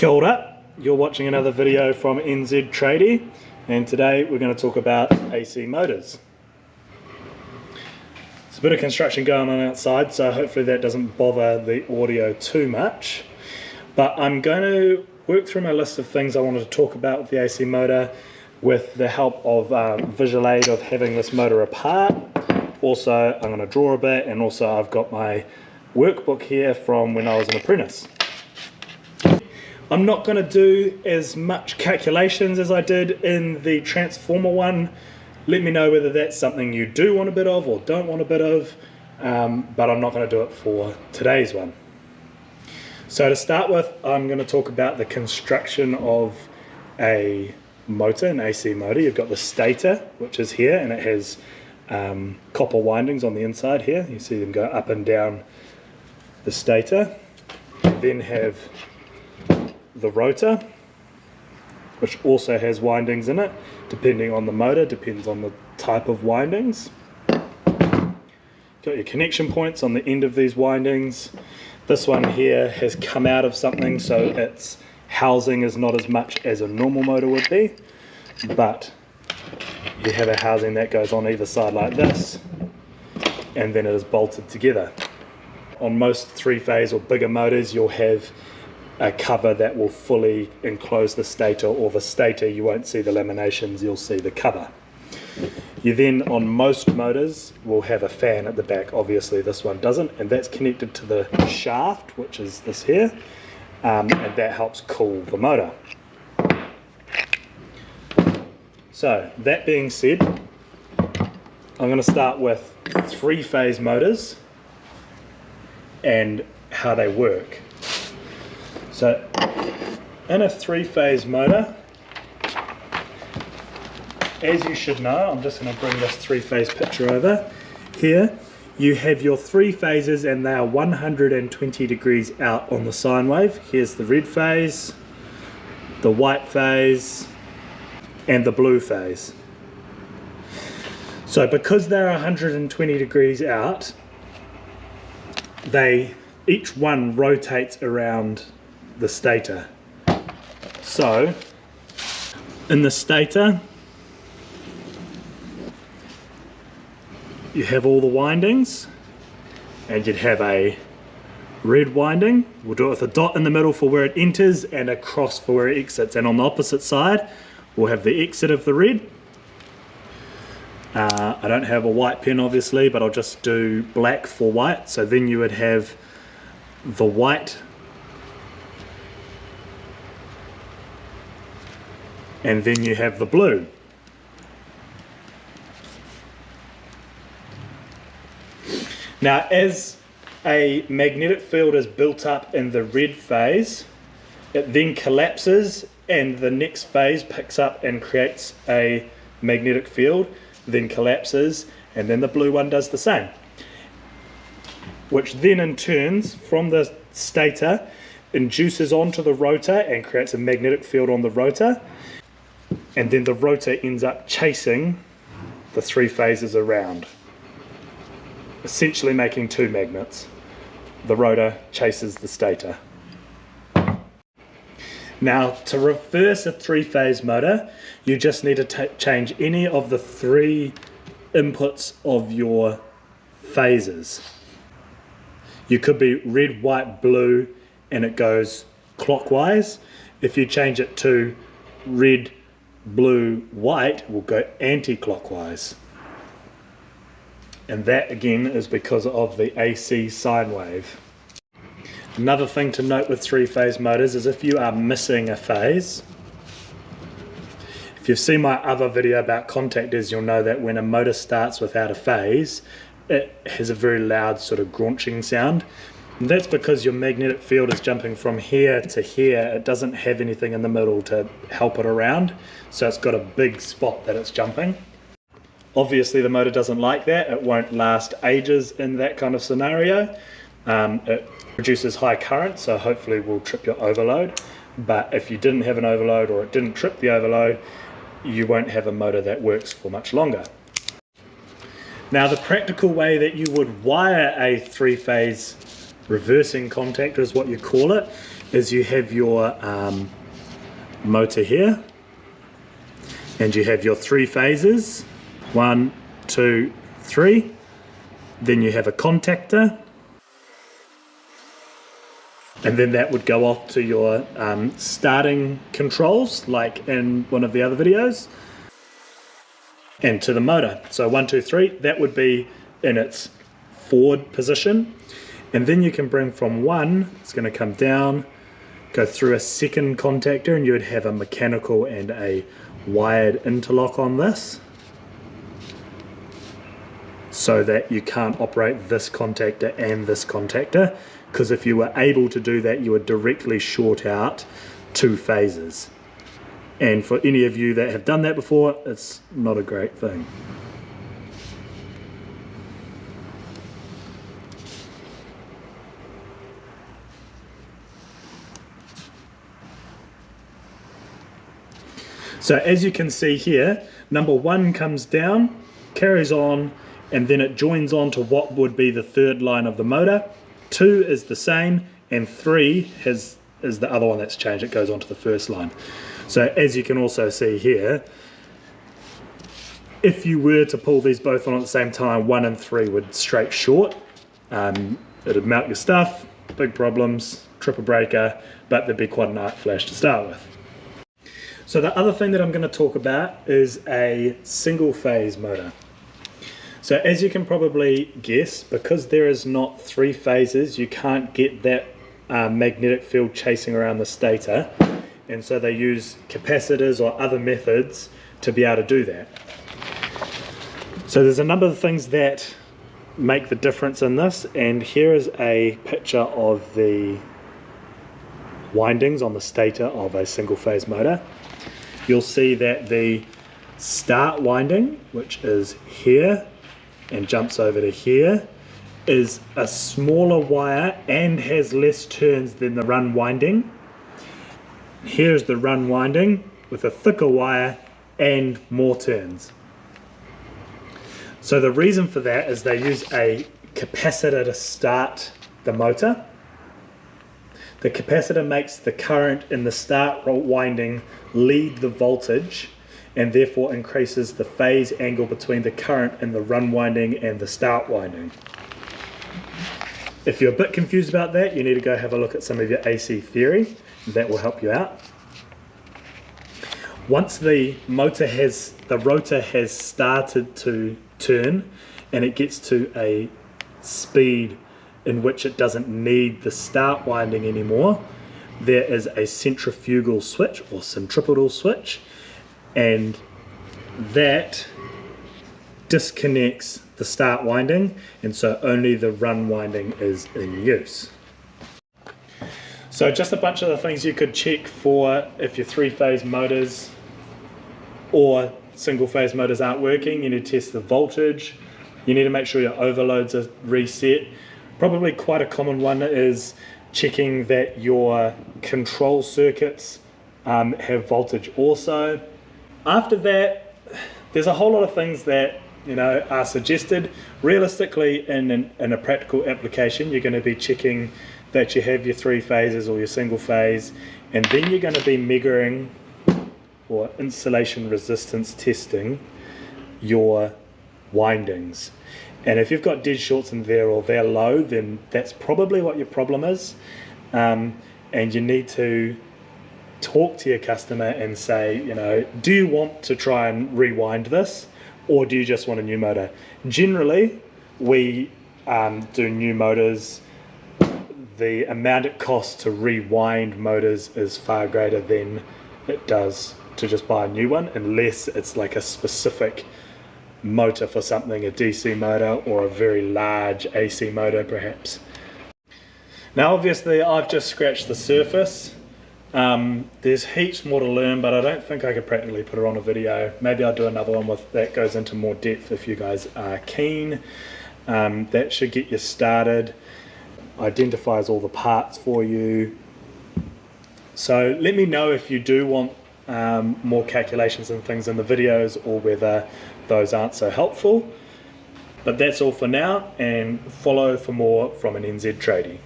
Kia ora, you're watching another video from NZ Tradie, and today we're going to talk about AC motors. There's a bit of construction going on outside, so hopefully that doesn't bother the audio too much. But I'm going to work through my list of things I wanted to talk about with the AC motor with the help of visual aid of having this motor apart. Also, I'm going to draw a bit, and also I've got my workbook here from when I was an apprentice. I'm not going to do as much calculations as I did in the transformer one. Let me know whether that's something you do want a bit of or don't want a bit of, but I'm not going to do it for today's one. So to start with, I'm going to talk about the construction of a motor, an AC motor. You've got the stator, which is here, and it has copper windings on the inside here. You see them go up and down the stator. You then have the rotor, which also has windings in it, depending on the motor, depends on the type of windings. Got your connection points on the end of these windings. This one here has come out of something, so its housing is not as much as a normal motor would be, but you have a housing that goes on either side like this, and then it is bolted together. On most three-phase or bigger motors, you'll have a cover that will fully enclose the stator, or the stator you won't see the laminations, you'll see the cover. You then, on most motors, will have a fan at the back. Obviously this one doesn't, and that's connected to the shaft, which is this here, and that helps cool the motor. So that being said, I'm going to start with three-phase motors and how they work. So in a three-phase motor, as you should know, I'm just going to bring this three-phase picture over here. You have your three phases, and they are 120 degrees out on the sine wave. Here's the red phase, the white phase, and the blue phase. So because they're 120 degrees out, each one rotates around the stator. So in the stator, you have all the windings, and you'd have a red winding. We'll do it with a dot in the middle for where it enters and a cross for where it exits, and on the opposite side we'll have the exit of the red. I don't have a white pen obviously, but I'll just do black for white. So then you would have the white, and then you have the blue. Now, as a magnetic field is built up in the red phase, it then collapses, and the next phase picks up and creates a magnetic field, then collapses, and then the blue one does the same, which then in turns from the stator induces onto the rotor and creates a magnetic field on the rotor, and then the rotor ends up chasing the three phases around, essentially making two magnets. The rotor chases the stator. Now, to reverse a three-phase motor, you just need to change any of the three inputs of your phases. You could be red, white, blue, and it goes clockwise. If you change it to red, blue, white, it will go anti-clockwise. And that again is because of the AC sine wave. Another thing to note with three-phase motors is if you are missing a phase, if you've seen my other video about contactors, you'll know that when a motor starts without a phase, it has a very loud sort of graunching sound. And that's because your magnetic field is jumping from here to here. It doesn't have anything in the middle to help it around, so it's got a big spot that it's jumping. Obviously the motor doesn't like that. It won't last ages in that kind of scenario. It produces high current, so hopefully will trip your overload. But if you didn't have an overload, or it didn't trip the overload, you won't have a motor that works for much longer. Now, the practical way that you would wire a three-phase reversing contactor is what you call it. is you have your motor here, and you have your 3 phases, 1, 2, 3. Then you have a contactor, and then that would go off to your starting controls, like in one of the other videos, and to the motor. So 1, 2, 3, that would be in its forward position. And then you can bring from 1, it's going to come down, go through a second contactor, and you would have a mechanical and a wired interlock on this, so that you can't operate this contactor and this contactor, because if you were able to do that, you would directly short out 2 phases. And for any of you that have done that before, it's not a great thing. So as you can see here, number 1 comes down, carries on, and then it joins on to what would be the 3rd line of the motor. 2 is the same, and 3 is the other one that's changed. It goes on to the 1st line. So as you can also see here, if you were to pull these both on at the same time, 1 and 3 would straight short. It'd melt your stuff, big problems, trip a breaker, but there'd be quite an arc flash to start with. So the other thing that I'm going to talk about is a single phase motor. So as you can probably guess, because there is not 3 phases, you can't get that magnetic field chasing around the stator, and so they use capacitors or other methods to be able to do that. So there's a number of things that make the difference in this, and here is a picture of the windings on the stator of a single phase motor. You'll see that the start winding, which is here and jumps over to here, is a smaller wire and has less turns than the run winding. Here's the run winding with a thicker wire and more turns. So the reason for that is they use a capacitor to start the motor. The capacitor makes the current in the start winding lead the voltage, and therefore increases the phase angle between the current in the run winding and the start winding. If you're a bit confused about that, you need to go have a look at some of your AC theory. That will help you out. Once the rotor has started to turn and it gets to a speed in which it doesn't need the start winding anymore, there is a centrifugal switch or centripetal switch, and that disconnects the start winding, and so only the run winding is in use. So just a bunch of the things you could check for if your 3-phase motors or single phase motors aren't working. You need to test the voltage, you need to make sure your overloads are reset. Probably quite a common one is checking that your control circuits have voltage also. After that, there's a whole lot of things that are suggested. Realistically, in a practical application, you're going to be checking that you have your 3 phases or your single phase, and then you're going to be measuring or insulation resistance testing your windings. And if you've got dead shorts in there or they're low, then that's probably what your problem is. And you need to talk to your customer and say, do you want to try and rewind this, or do you just want a new motor? Generally, we do new motors. The amount it costs to rewind motors is far greater than it does to just buy a new one, unless it's like a specific motor for something, a DC motor or a very large AC motor perhaps. Now obviously I've just scratched the surface. There's heaps more to learn, but I don't think I could practically put it on a video. Maybe I'll do another one that goes into more depth if you guys are keen. That should get you started, identifies all the parts for you. So let me know if you do want more calculations and things in the videos, or whether those aren't so helpful. But that's all for now, and follow for more from an NZ tradie.